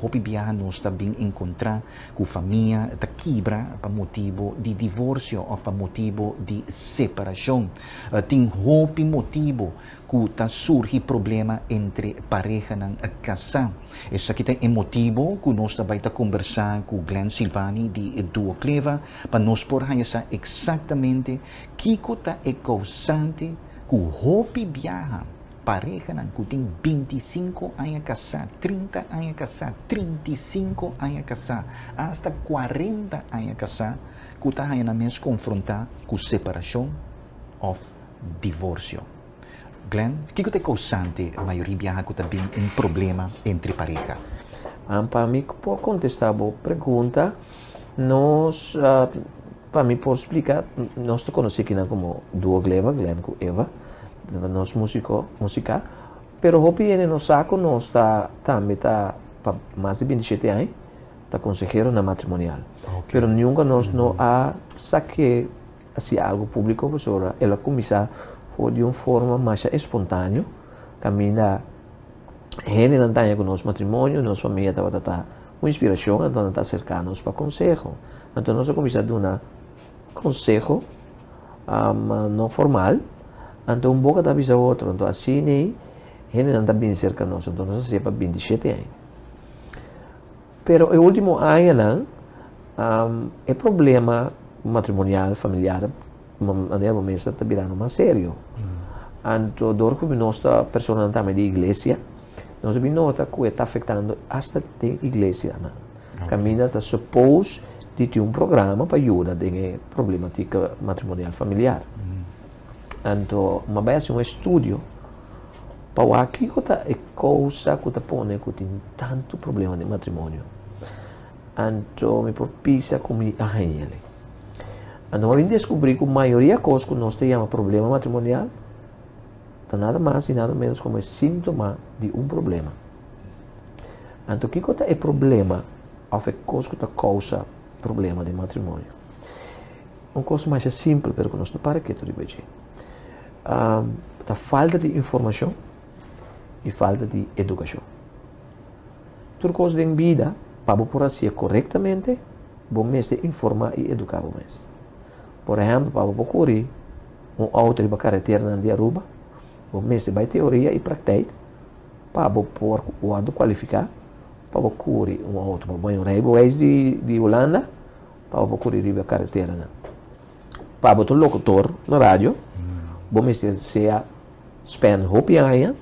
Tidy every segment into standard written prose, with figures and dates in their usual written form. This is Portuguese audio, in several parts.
hopi biyahan nós também encontrar com família ta quebra para motivo de divórcio ou para motivo de separação. Tem hopi motivo que tá surge problema entre pareja ng casal. Essa aqui é motivo que nós também tá conversar com Glenn Silvani de Duo Cleva para nós por essa exatamente que tá é causante que hopi biyahan pareja ng kuting 25 anos casado, 30 anos casado, 35 anos casado, hasta 40 anos casado, que está na mesma confrontar com separação ou divórcio. Glenn, o que é causante a maioria viaja que também problema entre pareja? Para mim, por contestar a pergunta, nós, para mim, por explicar, nós te conhecemos aqui como Duo Cleva, Glenn com Eva, nós música, pero hopi ele no saco nós também está para mais de 27 anos, está consejero na matrimonial. Okay. Pero nunca nós não há saque assim algo público, professora. Ela começa foi de uma forma mais espontânea, caminha gente não tem com nosso matrimônio, nossa família estava uma inspiração, então está cercanos para conselho. Então nós começamos a dar conselho não formal. Então, um pouco está a outro. Então, assim, ele não está bem cerca de nós. Então, nós estamos para 27 anos. Pero, o último ano, é problema matrimonial, familiar, maneira como está virando mais sério. Então, dor que nós, pessoas também de igreja, nós nota que está afetando até a igreja. Caminha está suposto de ter um programa para ajudar na problemática matrimonial familiar. Então, mas vai ser um estudo para o que é coisa que está pondo que tem tanto problema de matrimônio. Então, me propicia como a ele. Então, eu descobri que a maioria das coisas que nós temos problema matrimonial está nada mais e nada menos como síntoma de um problema. Então, o que é problema? Ou é coisa que causa problema de matrimônio? Uma coisa mais simples, pero que nós não para que tu dizer. A falta de informação e falta de educação. Tudo coisa em vida, para por assim corretamente, vamos te informar e educar mais. Por exemplo, para procurar auto de carretera na dia Aruba, vamos te vai teoria e prática, para por o auto qualificar, para procurar auto para banho railways de Holanda, para procurar a carretera na. Para o locutor na rádio, vamos ser spend hopi anos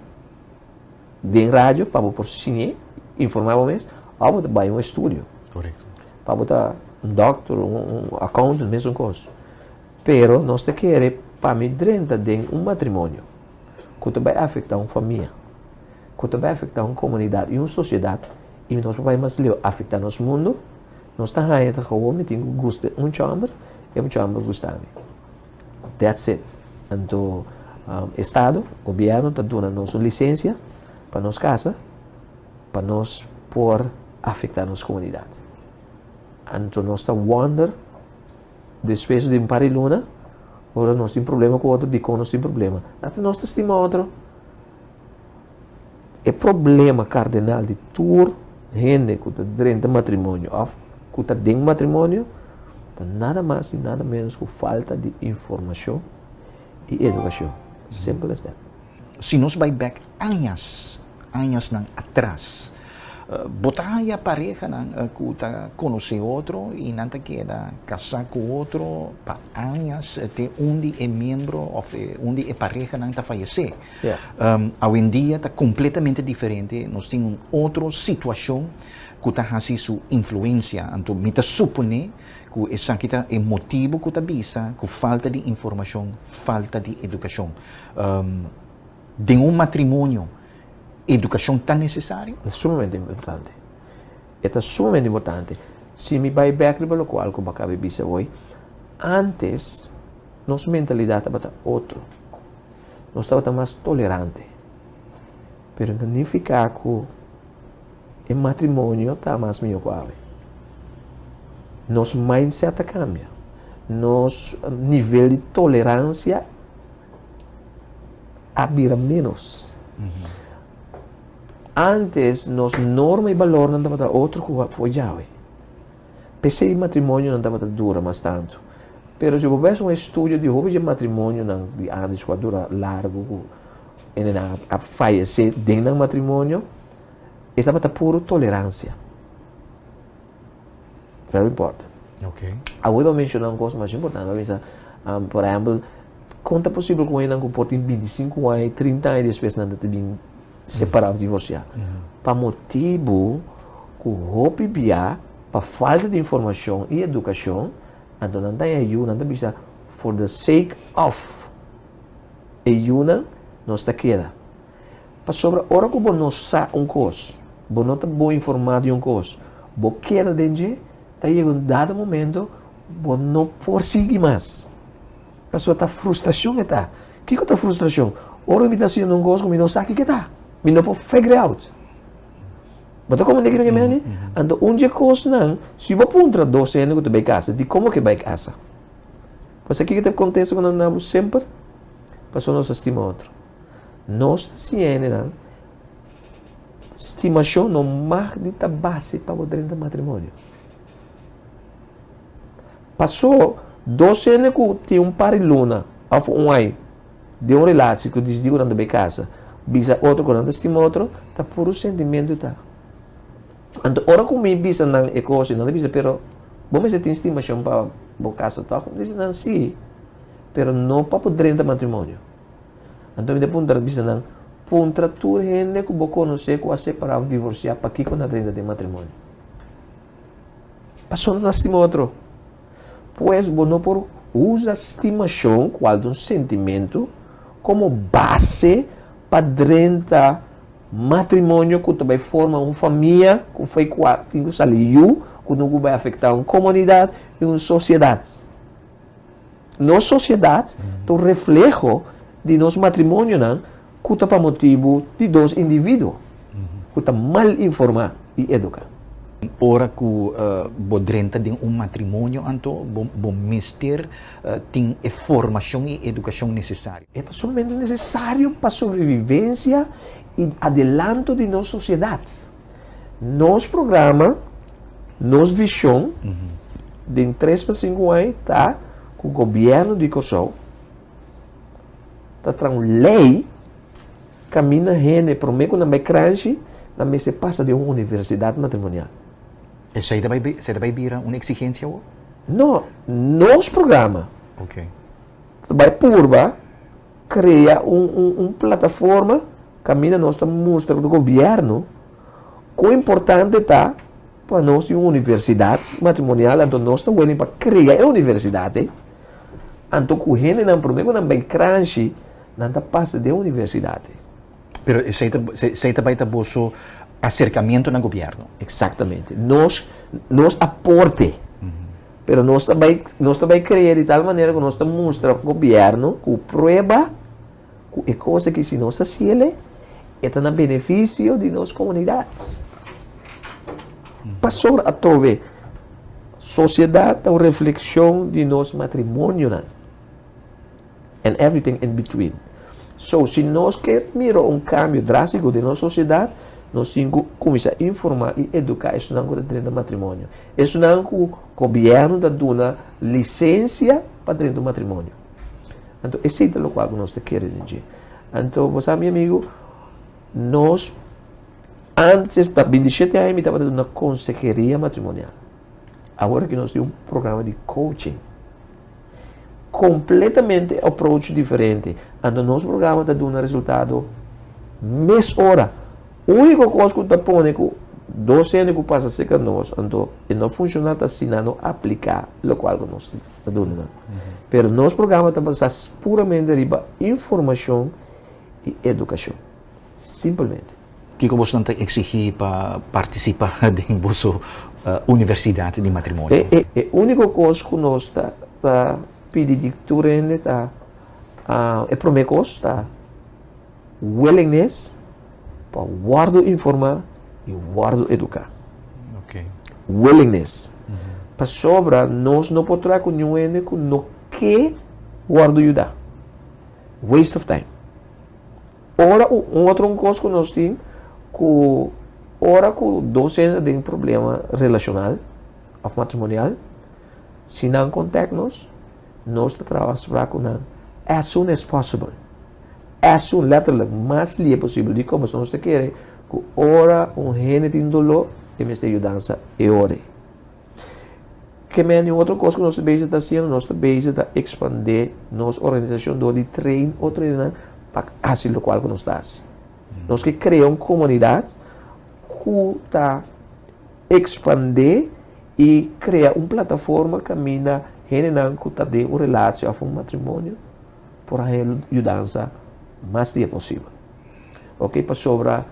de rádio para por cine informar mais para botar um estúdio. Correto. Para botar um doctor, um accountant, mesmo coisa. Pero nós te queremos para me drenta de um matrimônio que vai afetar uma família, que vai afetar uma comunidade e uma sociedade e nós vai mais leu afetar nosso mundo. Nós está aí tá com me tem gosto um chamber e um chamber gostava. That's it. Então, Estado, governo, está dando nossa licença para nossa casa, para nós por afetar nossa comunidade. Então, nós estamos wonder, depois de um par de luna, agora nós temos problema com o outro, de como nós temos problema. Até nós temos outro. É problema cardinal de tour, gente que está dentro do matrimônio, ou que está dentro do matrimônio, nada mais e nada menos que falta de informação e educação. Simple as that. Se nós vai back anos nang atrás, botar a pareja que está conhecer outro e não queda casar com outro para anos até onde é membro ou onde é pareja não está falecer. Hoje em dia está completamente diferente. Nós temos outra situação que está fazendo sua influência. Então, me está supone que essa aqui é motivo que está visa que falta de informação, falta de educação. De um matrimônio, educação tão necessária? É sumamente importante. É sumamente importante. Se me vai back pelo qual que acaba de dizer hoje, antes nossa mentalidade estava outra. Nós estávamos mais tolerante. Mas não significa que o matrimônio está mais melhor que ela. Nosso mindset cambia. Nosso nível de tolerância abrirá menos. antes, nos norma e valor não dava outro que foi Yahweh. Pensei em matrimônio não dava dura mais tanto. Pero se você um estudo de hobby de matrimônio não de anos que dura largo, a falecer dentro do matrimônio, estava puro tolerância. Very important. Okay. Agora vou mencionar uma coisa mais importante. Por exemplo, quanto é possível que ele não comporte em 25 anos, 30 anos depois não ter bem separado, divorciado. Para motivo que o hobby bia, para falta de informação e educação, então não tem ajuda, não bisa for the sake of ajuda, não está queda. Para sobre a hora que você não sabe coisa, você não está bem informado de coisa, você queda dentro, está chegando um dado momento, você não prossegue mais. A sua frustração está. O que é a frustração? Ora, me está sendo uma coisa que eu não sei o que está. Eu não posso figure out. Mas como é que eu me então, onde coisa não, se eu apontar 12 anos que vai casa, de como que vai casa? Mas aqui que acontece quando andamos sempre, passou nossa estima outro. Nós, ciência, estimação não mais de base para o dentro do matrimônio. Passou 12 anos que tinha um par de luna, um ai, de uma relação que diz que não vai casa, bisa outro quando estima outro, está puro sentimento tá. Então, ora como me bisa nang ekosi, não bisa, pero vamos ter estimação para o casa, tá? Diz não sim, pero não para o dentro do matrimônio. Então, me depois bisa nang puntra tur gente que você conhece que a separar, divorciar, para que quando dentro do matrimônio. Passou na estima outro. Pois, você por usa estimação, qual um sentimento, como base para dentro do matrimônio que também forma uma família, que foi que saiu, que não vai afetar uma comunidade e uma sociedade. Nossa sociedade é um reflexo de nosso matrimônio, que está para motivo de dois indivíduos, que está mal informado e educado. Ora que bo drenta de um matrimônio, então bo mister tem a formação e educação necessária. É somente necessário para a sobrevivência e adelanto de nossa sociedade. Nosso programa, nossa visão, de 3 para 5 anos, está com o governo de Kosovo, está trazendo lei, caminha gente, por meio que não vai crescer, não se passa de uma universidade matrimonial. Você vai virar uma exigência? Não, nosso programa. Ok. Vai purba, cria uma plataforma, caminha nós mostra do governo, quão importante está para nós uma universidade matrimonial, então nós estamos para criar a universidade, então com gente não problema não vai crescer, não passa de universidade. Pero você vai ter bolso acercamento no governo. Exatamente. Nós aporte. Pero nós também criar de tal maneira que nós mostra ao governo com prova que é coisa que se nós fazemos é no benefício de nossas comunidades. Para sobre a trove sociedade é uma reflexão de nosso matrimônio and everything in between. So, se nós queremos mirar cambio drástico de nossa sociedade, nós temos que começar a informar e educar isso não dentro do matrimônio. Isso não que o governo dá uma licença para dentro do matrimônio. Então, esse é o qual nós queremos dizer. Então, você, meu amigo, nós, antes, para 27 anos, estava dando uma consejeria matrimonial. Agora que nós temos um programa de coaching. Completamente approach diferente. Então, nosso programa está dando resultado mês hora. A única coisa que está pondo é que 12 anos que passa a ser com nós, então, não funciona assim, não aplicar o qual nós estamos dando. Mas nosso programa está basado puramente em informação e educação. Simplesmente. O que você está exigir para participar da universidade de matrimônio? É a única coisa que nós está pedindo durante é primeira coisa, willingness, para guardo informar e guardo educar. Okay. Willingness. Para sobra, nós não podemos com ninguém que não quer guardo ajudar. Waste of time. Ora, outra coisa que nós temos, que ora que docente tem problema relacional ou matrimonial, se não contacta-nos, nós trabalhamos com ele as soon as possible. As soon, letterlijk, mais li possível, de como nós queremos, que ora gente tem dolor, e me está ajudando e ore. Que men outra coisa que nós estamos fazendo, nós estamos a expandir nossa organização de treino ou treinar para assim o qual que nós estamos. Nós que criamos uma comunidade que está expandir e criar uma plataforma que mina gente que está de uma relação com um matrimônio para ajudar mais dia possível. Ok? Para sobrar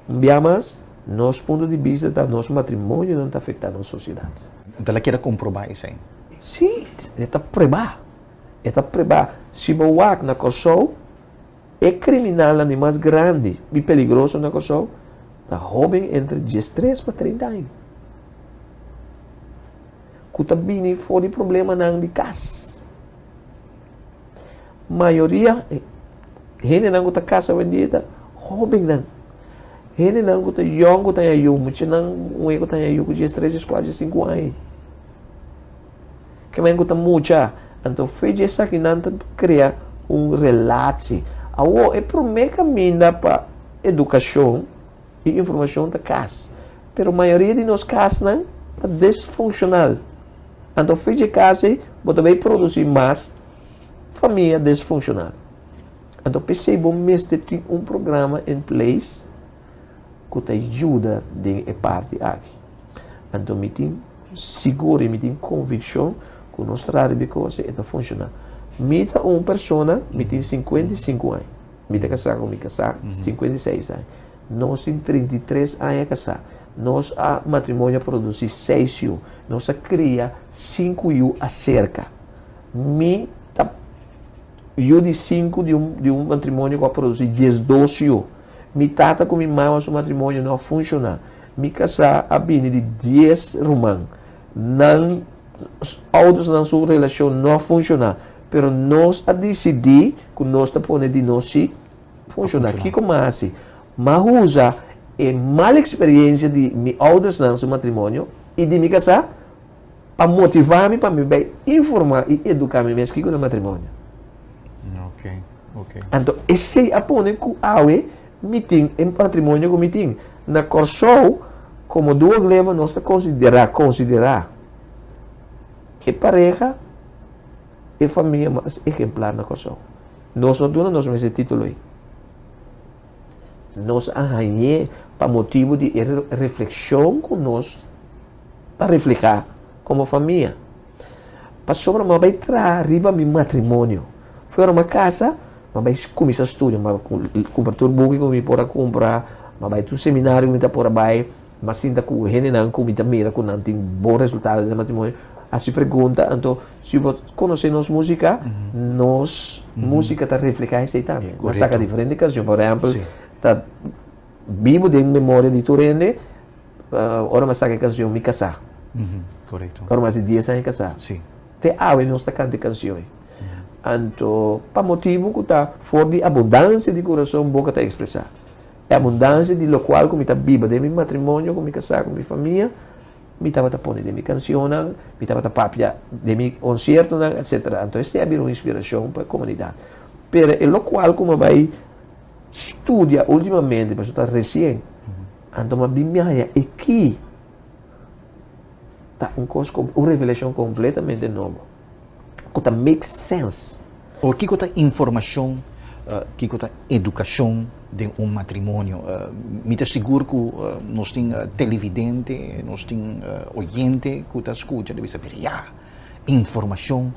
mais nosso ponto de vista da nosso matrimônio não está afetando a sociedade. Então ela quer comprovar isso aí? Sim, está provar. Está provar. Se o WAC na Kosovo é criminal nem mais grande e perigoso na Kosovo, está jovem entre 13 para 30 anos. Que está vindo fora de problema não de casa. Maioria, gente não está casa vendida, jovem não. Gente não está young, está young, mas não está young, com 13, 4, 5 anos. Que está muita. Então, fez isso que não cria relação. É para o caminho para educação e informação da casa. Mas a maioria de nós casas não está disfuncional. Então, fez casa, você vai produzir mais família disfuncional. Então, percebo mesmo que tem um programa em place que te ajuda a parte aqui. Então, me tem seguro, me tem convicção que nós trabalhamos coisa está funcionando. Me tem uma pessoa, me tem 55 anos. Me tem casado com me casar, 56 anos. Nós temos 33 anos a casar. Nós a matrimônio produzir 6 anos. Nós cria 5 anos a cerca. Eu de 5 de um matrimônio que vai produzir 10, 12 anos. Me tata com minha mãe, o matrimônio não funciona. Me casar a bine de 10 romãs. Não, outros na sua relação não funciona. Pero nós a decidir que nós está pondo de nós se funciona. Que como assim? Mas usa a mala experiência de me outros na seu matrimônio e de me casar para motivar-me, para me bem informar e educar-me mesmo que no matrimônio. Ok. Então, esse apone que awe meeting em patrimônio que meeting na Kosovo como duas levas nós considerar que pareja e família mais exemplar na Kosovo. Nós não temos nós esse título aí. Nós arranhamos para motivo de reflexão que nós para refletir como família. Para sobre uma vai arriba meu matrimônio. Foi uma casa, mas vai começar a estudar, mas comprar tudo book que me pode comprar, mas vai tu seminário que me tá por aí, mas sinta que o gente não come mira que não tem bom resultado no matrimônio. Assim pergunta, então se você conhecer nossa música, nossa música está refletindo isso também. Mas saca diferente canção, por exemplo, tá vivo de memória de Turende, ora mas saca canção me casar. Correto. Ora mas 10 anos casar. Sim. Te ave nós está cantando canções. Então, para motivo que está fora de abundância de coração, boca está expressar. É abundância de lo qual como está viva de meu matrimônio, como me casar com minha família, me estava pondo de minha canção, me estava papia de meu concerto, etc. Então, isso é uma inspiração para a comunidade. Pero é lo qual como vai estudia ultimamente, mas está recém. Então, uma bíblia aqui está uma revelação completamente nova. Que make sense. O que é informação, que é educação de um matrimônio? Me está seguro que nós temos televidente, nós temos oyente que está escutando, deve saber, informação,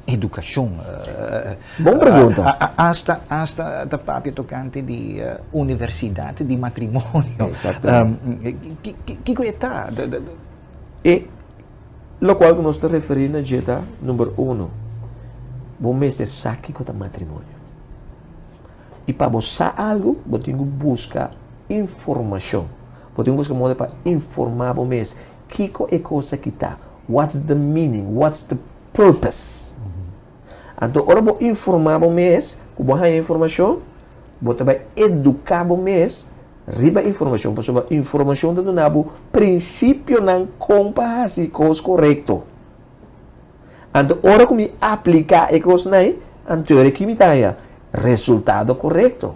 educação. Boa pergunta. Hasta da própria tocante de universidade de matrimônio. Exatamente. Que está? E lo qual que nós estamos referindo a dieta número 1. Bom mestre saque com o matrimônio. E para você algo, você tem que buscar informação. Você tem que buscar modo para informar o mestre. Que é coisa que está? What's the meaning? What's the purpose? Então, ora você informar o mestre, com boa informação, você vai educar o mestre riba informação, para a informação da donabo princípio não comparação com os correto. Então, hora que me aplicar e coisa aí, a teoria que me dá resultado correto.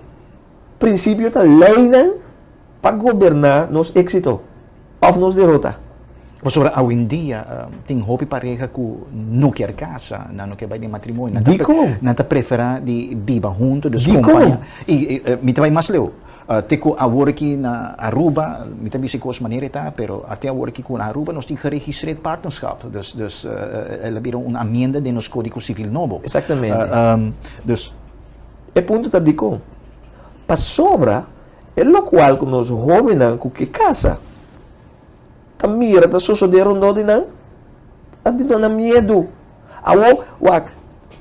Princípio da lei não para governar nos êxito ou nos derrota. Mas sobre hoje em dia, tem roupa pareja que não quer casa, não quer de matrimônio. Não está prefere de viver junto, de companhia. E me também mais leu. Teco a work na Aruba, me também se coisa maneira tá, pero até a work com Aruba nós temos geregistreerd partnerschap. Dus ela virou uma amenda de nos código civil novo. Exatamente. Dus é ponto tá dico. Para sobra, é lo qual que nós jovens com que casa. Tá mira, tá sucedendo onde não? A de dona medo. Awo,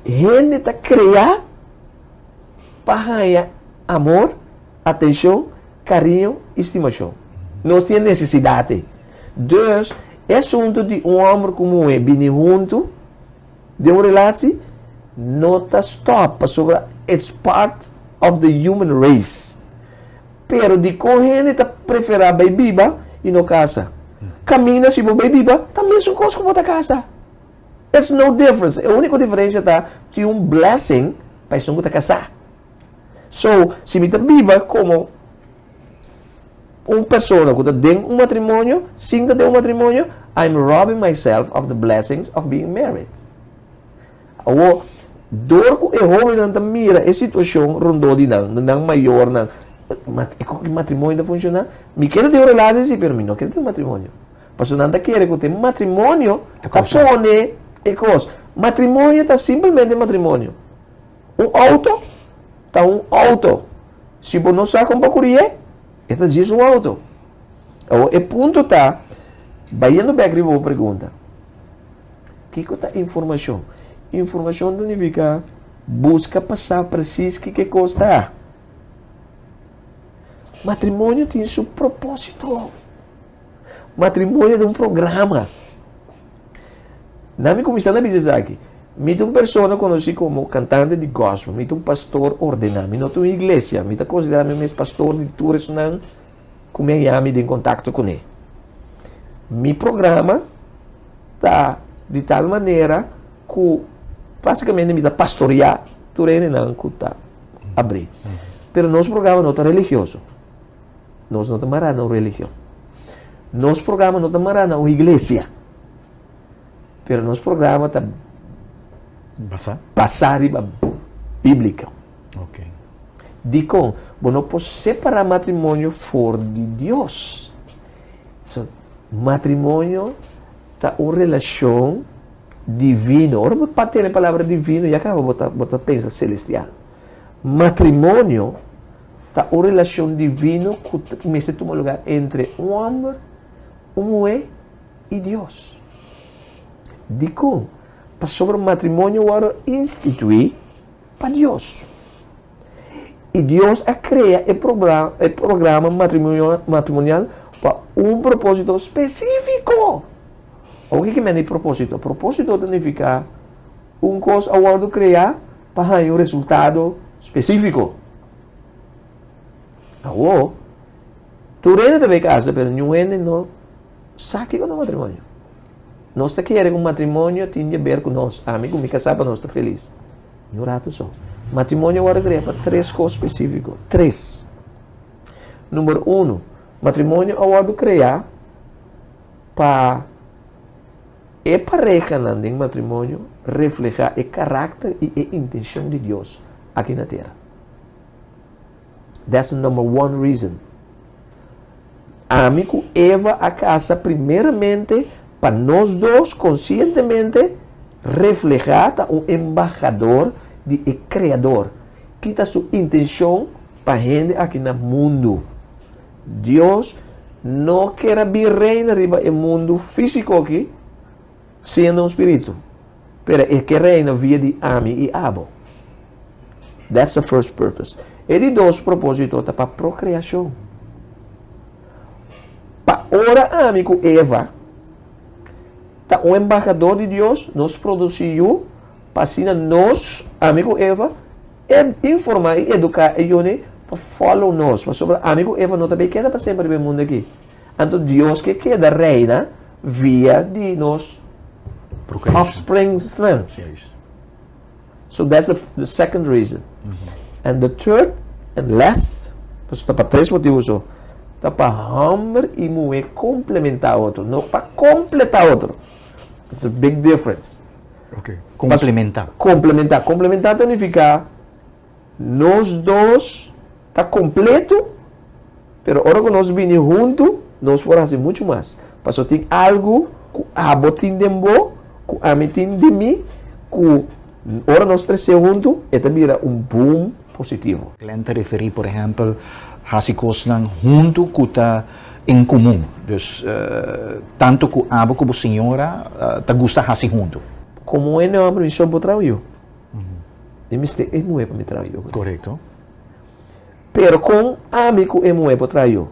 gente tá criar para amor, atenção, carinho, estimação. Nós temos necessidade. Dus, é assunto de homem como é, bem junto, de uma relação, não está stop, sobre it's part of the human race. Pero de corrente está preferir bebiba e não casa. Camina se você bebiba, também são coisas como da casa. There's no difference. A única diferença está de blessing para isso que casar. So, se me biba como uma pessoa que tem matrimônio, sem ter matrimônio, I'm robbing myself of the blessings of being married. O dor que é homem não mira a situação rondou de não maior não. Matrimônio não funciona. Me quero ter relação sim, mas não quero ter matrimônio. Porque não quer que tenha matrimônio, capone e coisa. Matrimônio está simplesmente matrimônio. Auto está auto. Se você não sabe como correr, está diz auto. O ponto está, vai indo back e vou pergunta. O que é informação? Informação significa busca passar preciso que custa. Matrimônio tem seu propósito. Matrimônio é um programa. Na minha comissão da business aqui, me uma pessoa conheci como cantante de gospel, me um pastor ordenado, me não uma igreja, me considero me pastor de turismo, como eu me em contato com ele. Mi programa tá de tal maneira que basicamente me dá pastorear turene não que tá abrir. Pero nosso programa não está religioso. Nós não estamos na religião. Nosso programa não estamos na igreja. Pero nosso programa está passar bíblica. Ok. Dico, você não pode separar matrimônio fora de Deus. So, matrimônio está uma relação divina. Ora, você pode ter a palavra divina e acaba você pensa celestial. Matrimônio está uma relação divina que me se toma lugar entre um homem, uma mulher e Deus. Dico, para sobre o matrimônio agora instituir para Deus. E Deus a cria o programa matrimonial para um propósito específico. O que é propósito? O propósito significa coisa agora criar para um resultado específico. Agora, tu rende de casa, mas não sabe com o matrimônio. Nós queremos que o matrimônio tenha a ver com nós, amigos, me casar para nós estar feliz. Não rato só. Matrimônio agora cria para 3 coisas específicas. 3. Número 1, matrimônio agora cria para a pareja em matrimônio reflejar o caráter e a intenção de Deus aqui na terra. That's the number 1 reason. Amigo, Eva a casa primeiramente para nós dois conscientemente reflejar um embaixador de Criador, que está sua intenção para a gente aqui no mundo. Deus não quer vir reinar no mundo físico aqui, sendo um espírito, mas Ele quer reinar via de Ami e Abo. That's the first purpose. E de 2 propósitos para procriação. Para ora, amigo Eva, tá um embaixador de Deus, nos produziu para assim nós, amigo Eva, informar e educar ele para follow nós, para sobre amigo Eva não também queda para sempre no mundo aqui. Então Deus que queda reina via de nós offsprings. So that's the second reason. And the third and last, está para três motivos só. Está para hammer e mulher complementar outro, não para completar outro. It's a big difference. Okay. Complementar. Complementar significa nós dois está completo, pero agora que nós vinimos juntos, nós podemos fazer muito mais. Porque tem algo que a botin de mim, que a metin de mim, que agora nós três juntos, e também boom positivo. Cliente referir, por exemplo, hasi koslang junto kuta em comum. Dus tanto que abo como senhora ta gusta hasi junto. Como é uma permissão para o trabalho. E me é muito para o trabalho. Correto. Pero com amigo é muito para o trabalho.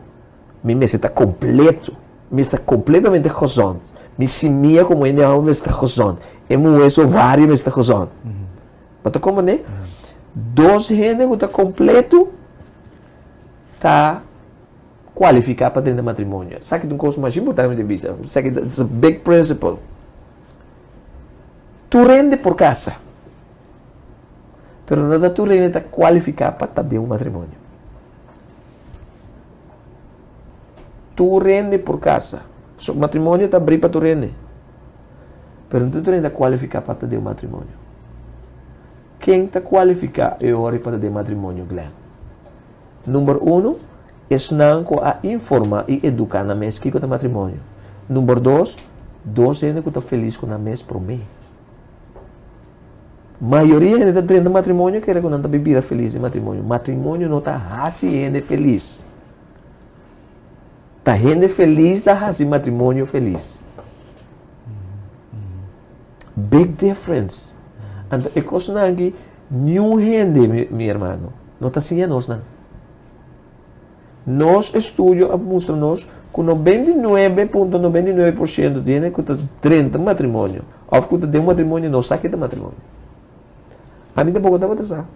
Me está completo. Me está completamente razão. Me simia como é me está razão. É muito vários me está razão. Mas como né? Dois gente que está completo está qualificado para dentro do matrimônio. Sabe que é uma coisa mais importante de vista. Sabe que it's a big principle. Tu rende por casa, pero nada tu rende está qualificado para estar dentro do matrimônio. Tu rende por casa. O matrimônio está abrindo para tu rende, pero não tu rende está qualificado para estar dentro do matrimônio. Quem está qualificado é hora para ter matrimônio, Glenn. Número 1, é não a informar e educar na mesa que é o matrimônio. Número 2, gente que está feliz com a mesa por mim. Maioria gente está tendo matrimônio que não está bebida feliz em matrimônio. Matrimônio não está assim gente feliz. Está gente feliz, está assim matrimônio feliz. Big difference. Então, é coisa que nenhum gente, meu irmão, não está assim a nós, não. Nós estudos mostram-nos que 99,99% de gente que está dentro do matrimônio, ou que está dentro do matrimônio, não sabe que é matrimônio. A mim tampouco está acontecendo.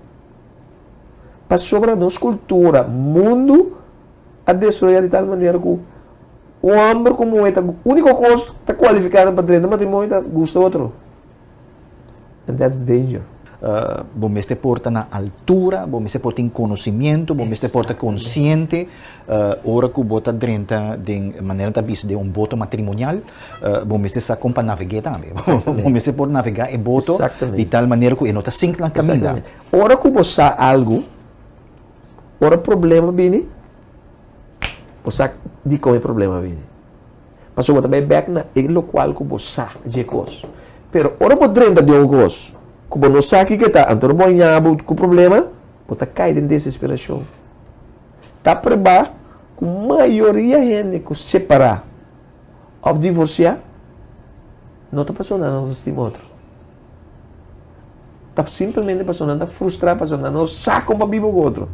Para sobre a nossa cultura, mundo, a destruir de tal maneira que o homem como é, a única coisa que está qualificado para dentro do matrimônio, gosta outro. And that's danger. Bom, este porta na altura, bom, este porta em conhecimento, bom, este porta consciente, ora que bota dentro de maneira da vista de voto matrimonial, bom, este sa compa navegar também. Bom, este porta navegar e voto de tal maneira que não está cinco na caminho. Ora que você algo, ora problema vini, você de como é problema vini. Mas eu também back na lo qual que você já coisa. Pero ora por dentro de coisa. Como não sabe que está, então não é com problema, você cai em desesperação. Está para baixo, com a maioria de gente que separar ou divorciar, não está passando nada, não estima outro. Está simplesmente passando nada, frustrado, passando nada, não sabe como viver com o outro.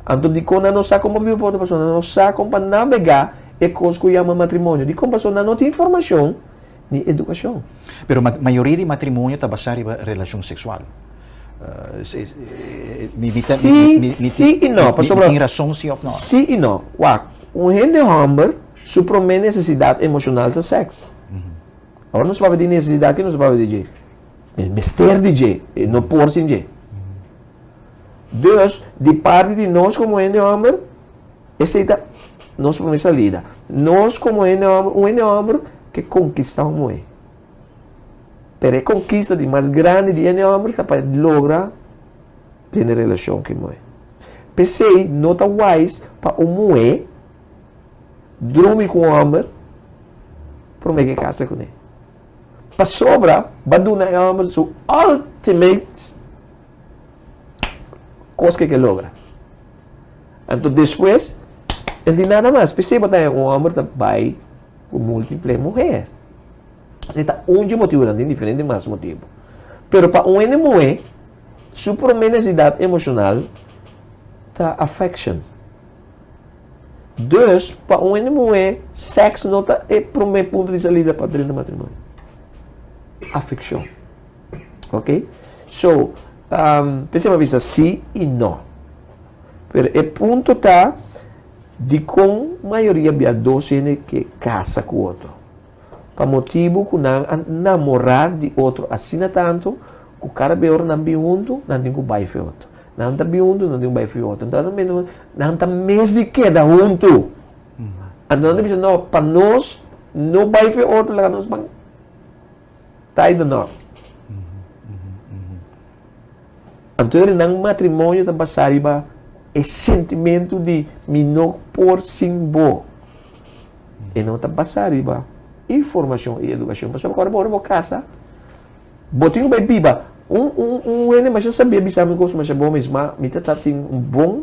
Então, de quando não sabe como viver com outra pessoa, não sabe como navegar, é coisa que chama matrimônio. De como a pessoa não tem informação, nem educação. Pero a maioria de matrimônio está baseado em relação sexual. Sim e não. Tem razão sim ou não? Sim e não. Gente homem suprime necessidade emocional do sexo. Agora não se pode ter necessidade que não se pode ter. Mister de não por sim de. Deus, de parte de nós como gente homem, aceita nós por essa lida. Nós como gente homem que conquista uma mulher. Pero a conquista de mais grande de gente homem para lograr ter relação com a mulher. Pensei, não está wise para uma mulher dormir com o homem para me casar com ele. Para sobra, vai dar o homem sua ultimate coisa que logra. Então, depois, não tem nada mais. Pensei que um homem vai com múltiplas mulheres. Você está motivo, não tem diferente mais motivo. Pero para uma mulher, sua necessidade emocional está affection. Dus, para uma mulher, sexo não está para o meu ponto de saída para dentro do matrimônio. Affection. Ok? So, pensei uma vez sim e não. Pero o ponto está de com maioria havia dois que casa com outro. Para motivo que não namorar de outro assim tanto, que o cara beor não be junto, não tem que vai für outro. Não está be junto, não tem que vai für outro. Então, não está mesmo que da junto. Então, não, para nós, não vai für outro, lá nós vamos tá indo não. Então, no matrimônio está passando é sentimento de me não por simbo. E não está passando informação e educação. Mas agora vou casa, botinho bem piba. Ele mas já sabia bisar me gosto, mas é bom mesmo. Me tá tem bom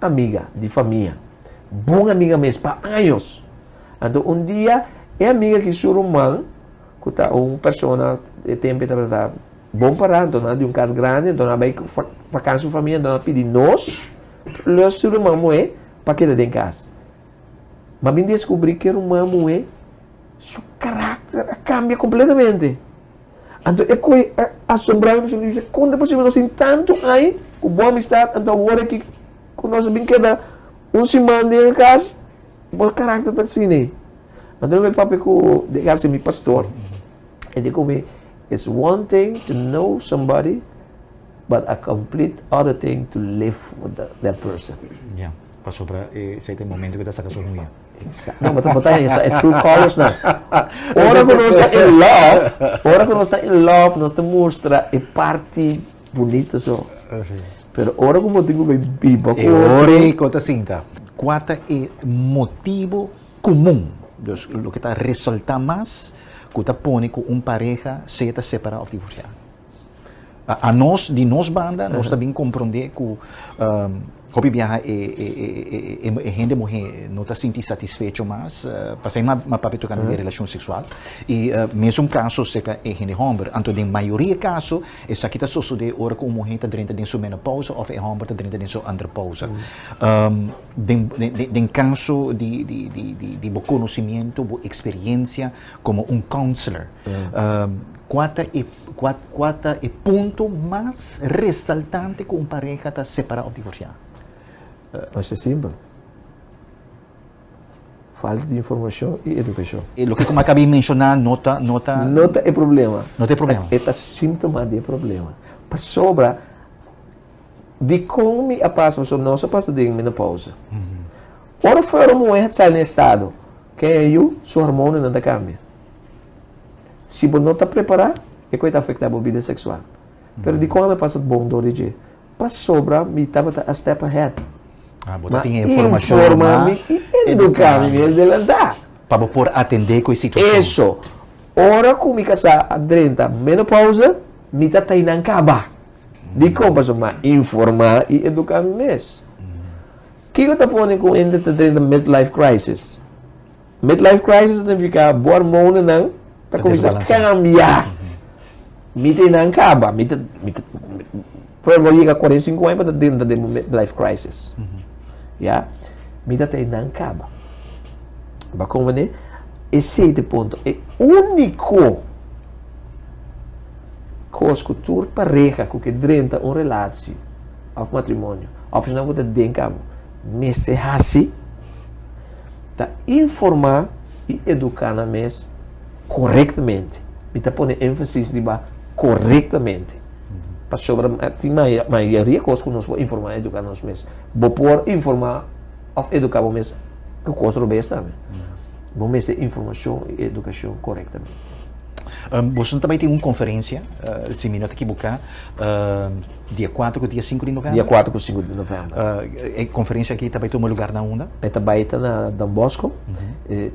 amiga de família, bom amiga mesmo para anos. Então dia é amiga que surumang, que tá pessoa tempo tá bom para então de caso grande, então vai vacância família, então pedir nós, os surumang moe para que em casa. Mas bem descobri que o irmão é seu caráter cambia completamente. Então, é assombrado, mas eu disse, quando é possível, nós temos tanto aí, com boa amistade, então agora que nós bem queda semana em casa, o caráter está assim, né? Então, meu papai, de casa, meu pastor, ele diz, it's one thing to know somebody, but a complete other thing to live with that person. Yeah. Passou para esse momento que está sacando ruim. Não, mas é true colors não. Ora que nós está em love, nós mostra a parte bonita só. Pero ora como digo bem biba. Ora conta cinta. Qual é o motivo comum? O que está ressaltando mais que está põe com pareja se está separado ou divorciado. A nós, de nós banda, nós também compreender que hobby viaja gente mulher não está sentindo satisfeito mais passei uma papel tocando de relação sexual e mesmo caso se é gente homem então em maioria caso essa aqui está só de hora que uma mulher está dentro de sua menopausa ou é homem está dentro de sua andropausa em caso de bom conhecimento boa experiência como counselor qual é o ponto mais ressaltante que uma pareja está separada ou divorciada? Mas é simples. Falta de informação e educação. E o que como acabei de mencionar, nota é problema. Não tem problema. É síntoma de problema. Para sobra de como a passa, nossa passa de menopausa. Ora foi uma mulher sai no estado, que é eu, seu hormônio não cambia. Se você não está preparado, é que vai afetar a vida sexual. Mas de como a passa de bom dor de para sobra, me estava a step ahead. Você tem informação e educar-me mesmo de andar. Para por atender com a situação. Isso. Ora que me casar a 30 menopausa, me está tendo acaba. De como para informar e educar-me mesmo. O que eu estou pondo com ainda está tendo midlife crisis? Midlife crisis significa o hormônio não está começando a cambiar. Me tem acaba. Foi uma 45 anos para dentro da midlife crisis. Yeah? Mida tem não acaba. Mas como né? Esse ponto é único coisa que tu pareja que drenta uma relação ao matrimônio, ao final você tem cabo, mas se assim, tá informar e educar na mesa corretamente. Mida põe ênfase de corretamente. Para sobre a maioria coisas que nós vamos informar e educar nós mesmos. Vou por informar ou educar o mesmo que coisa do bem também. Vamos ter informação e educação corretamente. Você também tem uma conferência, se me não equivocar, dia 4 e dia 5 de novembro? Dia 4 e 5 de novembro. A conferência aqui também tem um lugar na onda? Também está na Dom Bosco.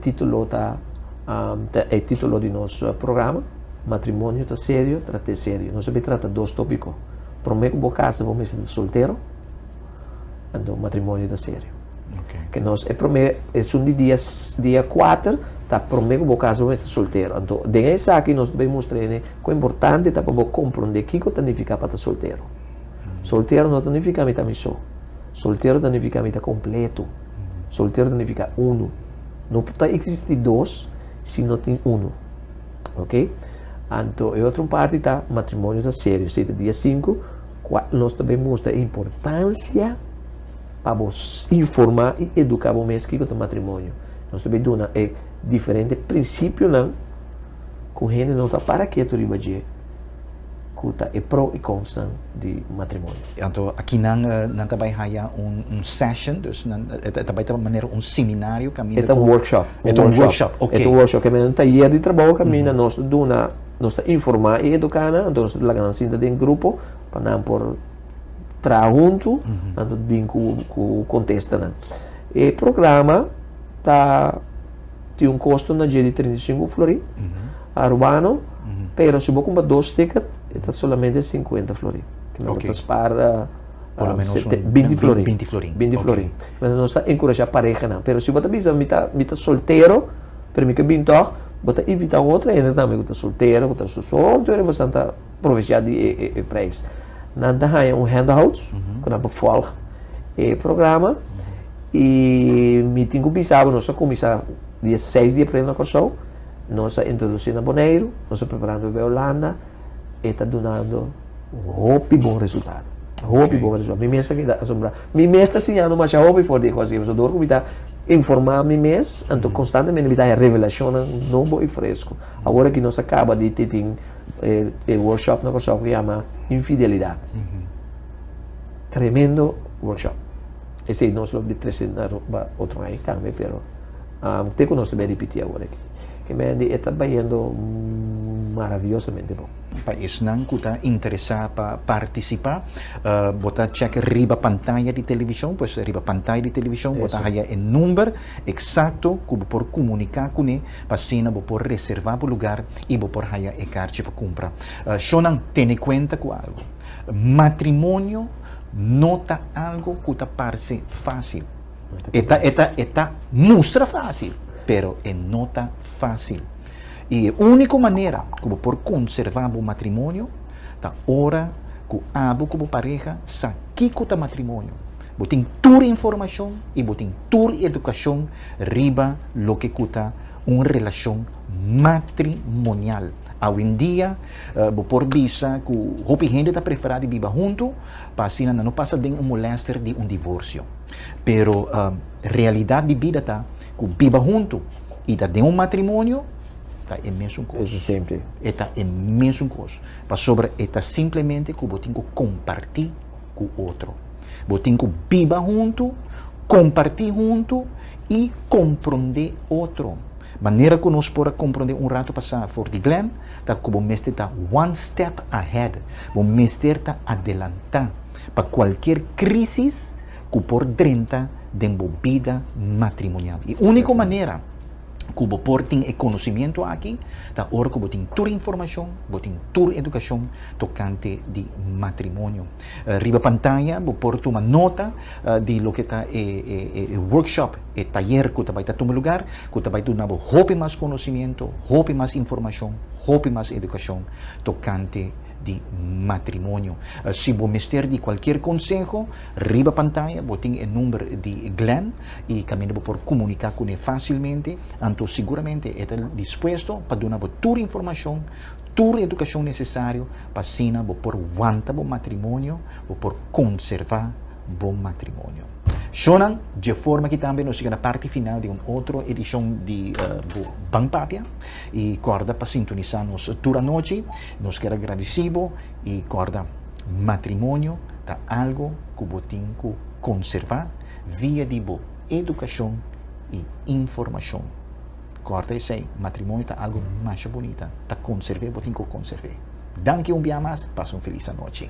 Título é título de nosso programa. Matrimônio está sério, trata sério. Nós também trata dois tópicos. Primeiro, que casa vamos ser solteiro, então matrimônio está sério. Que nós é primeiro, é dia 4, tá primeiro que casa vamos ser solteiro. Então, daí aqui nós vamos mostrar que é importante tá para compreender o que significa para estar solteiro. Solteiro não significa que está só. Solteiro significa que está completo. Solteiro significa uno. Não pode existir dois se não tem uno. Ok? Então, e outra parte está matrimônio está sério. Dia 5, nós também mostramos a importância para informar e educar o mês que o matrimônio. Nós também dona é diferente princípio não, com gente não está para que tu ribaje, que é pro e consta de matrimônio. Então, aqui não também há session, dus também de maneira seminário caminho. É um workshop. É um workshop, ok. É um workshop que é um taller de trabalho caminho nós dona nós informar e educar, então nós lá dentro de grupo para não por trabalhar junto, então bem com contexto não. E programa tem um custo na dia de 35 flori, urbano, pero se você comprar 2 tickets, está solamente 50 flori. Que não está para pelo menos 20 flori. 20 flori. 20 flori. Mas não está encorajar a pareja não. Pero se você está solteiro, para mim que bem toque, você evitar outra ainda também que está solteiro, que está solteiro, você está aproveitar de preço. Nada há handout, que não folga o programa e me tenho que pensar, nós começar dia 6 de abril na Corsão, nós introduzindo a Boneiro, nós preparando a Holanda e está dando bom resultado. Bom resultado. Me mesmo que dá assombrar. Me mesmo está assinando mais a for de coisa que eu dou que informar me mesmo, então constantemente me dá a revelação novo e fresco. Agora que nós acaba de ter workshop na Corsão que chama infidelidade. Tremendo workshop. Esse é nosso de 300 outro aí também, pero tem que nós também repetir agora aqui. Que me está indo maravilhosamente bom. País não que está interessado para participar, botar check riba pantalla de televisão, pois riba pantalla de televisão, botar aí o número exato que você pode comunicar com ele, para assim você pode reservar o lugar e você pode aí a carta para comprar. Só não tenha conta com algo. Matrimônio não está algo que está parece fácil. Está mostra fácil, pero não está fácil. E a única maneira que você pode conservar o matrimônio é a hora que a pareja sabe que é o matrimônio. Você tem toda a informação e você tem toda a educação riba lo que é uma relação matrimonial. Hoje em dia, você pode dizer que a gente está preferida viver junto, para assim não passa de molestar de divórcio. Pero a realidade de vida está que viver junto e está de matrimônio, é a mesma coisa. Sempre. É a mesma coisa. Para sobre, é simplesmente que você tem que compartilhar com o outro. Você tem que viver junto, compartilhar junto e compreender outro. Maneira que nós podemos compreender rato passar for de Glenn, tá que o mestre está one step ahead. O mestre está adelantar para qualquer crise que por dentro de uma vida matrimonial. E a única maneira que você tem conhecimento aqui, da hora que você tem toda a informação, você tem toda a educação tocante de matrimônio. Riba pantalla, você pode tomar nota de lo que está workshop, taller que você vai tomar lugar, que você vai dar mais conhecimento, mais informação, mais educação tocante de matrimônio. Se você mister de qualquer conselho, riba pantalla, você tem o número de Glenn e caminho por comunicar com ele facilmente, então seguramente está disposto para dar toda a informação, toda a educação necessária para assim você por aguentar o matrimônio, por conservar o matrimônio. Shonan, de forma que também nós chegamos na parte final de uma outra edição de Bangpapia e corda para sintonizar-nos toda a noite. Nós queremos agradecidos e corda matrimônio é algo que você tem que conservar via de boa educação e informação. Corda isso aí, matrimônio é algo mais bonito, está conservar, você tem que conservar. Danke dia mais, passa uma feliz noite.